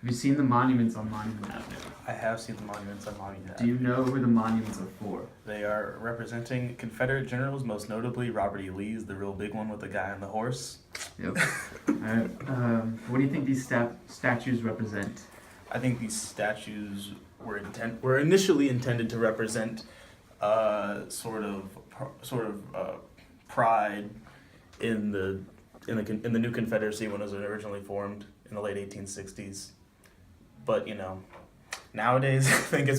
Have you seen the monuments on Monument Avenue? I have seen the monuments on Monument Do you Avenue. know who the monuments are for? They are representing Confederate generals, most notably Robert E. Lee's, the real big one with the guy on the horse. Yep. Alright. What do you think these statues represent? I think these statues were initially intended to represent sort of pride in the new Confederacy when it was originally formed in the late 1860s. But nowadays I think it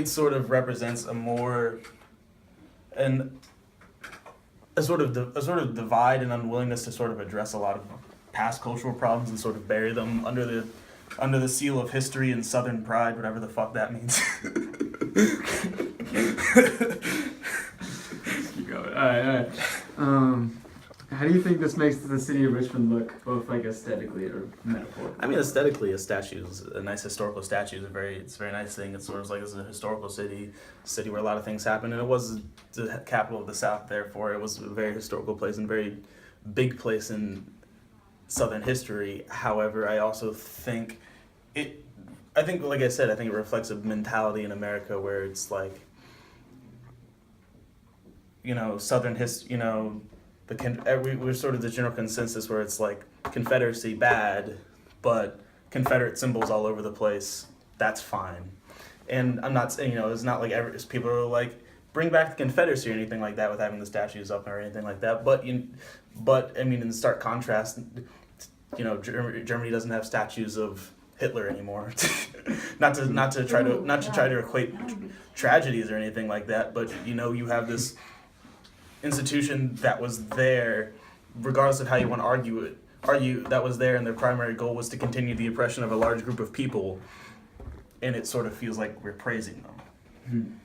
sort of represents a sort of divide and unwillingness to sort of address a lot of past cultural problems and sort of bury them under the seal of history and Southern pride, whatever the fuck that means. Keep going. Alright. How do you think this makes the city of Richmond look, both like aesthetically or metaphorically? I mean, aesthetically, a nice historical statue is it's a very nice thing. It's sort of like it's a historical city where a lot of things happen, and it was the capital of the South. Therefore, it was a very historical place and very big place in Southern history. However, I also think like I said, I think it reflects a mentality in America where it's like, Southern history, we're sort of the general consensus where it's like Confederacy bad, but Confederate symbols all over the place, that's fine. And I'm not saying, it's not like people are like, bring back the Confederacy or anything like that with having the statues up or anything like that. But I mean, in stark contrast, Germany doesn't have statues of Hitler anymore. not to try to equate tragedies or anything like that, but you have this institution that was there, regardless of how you want to argue that was there, and their primary goal was to continue the oppression of a large group of people, and it sort of feels like we're praising them.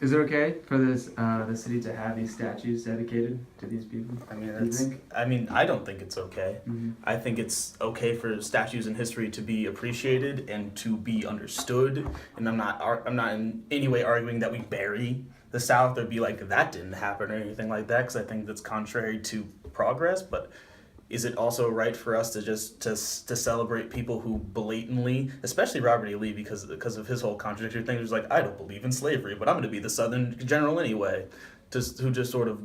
Is it okay for the city to have these statues dedicated to these people? I don't think it's okay. Mm-hmm. I think it's okay for statues in history to be appreciated and to be understood. And I'm not in any way arguing that we bury the South or be like that didn't happen or anything like that, because I think that's contrary to progress. But is it also right for us to celebrate people who blatantly, especially Robert E. Lee, because of his whole contradictory thing, he was like, I don't believe in slavery, but I'm going to be the Southern general anyway, who just sort of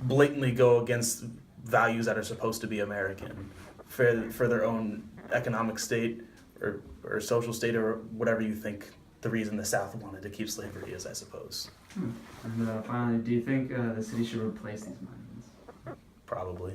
blatantly go against values that are supposed to be American for their own economic state or social state or whatever you think the reason the South wanted to keep slavery is, I suppose. And finally, do you think the city should replace these monuments? Probably.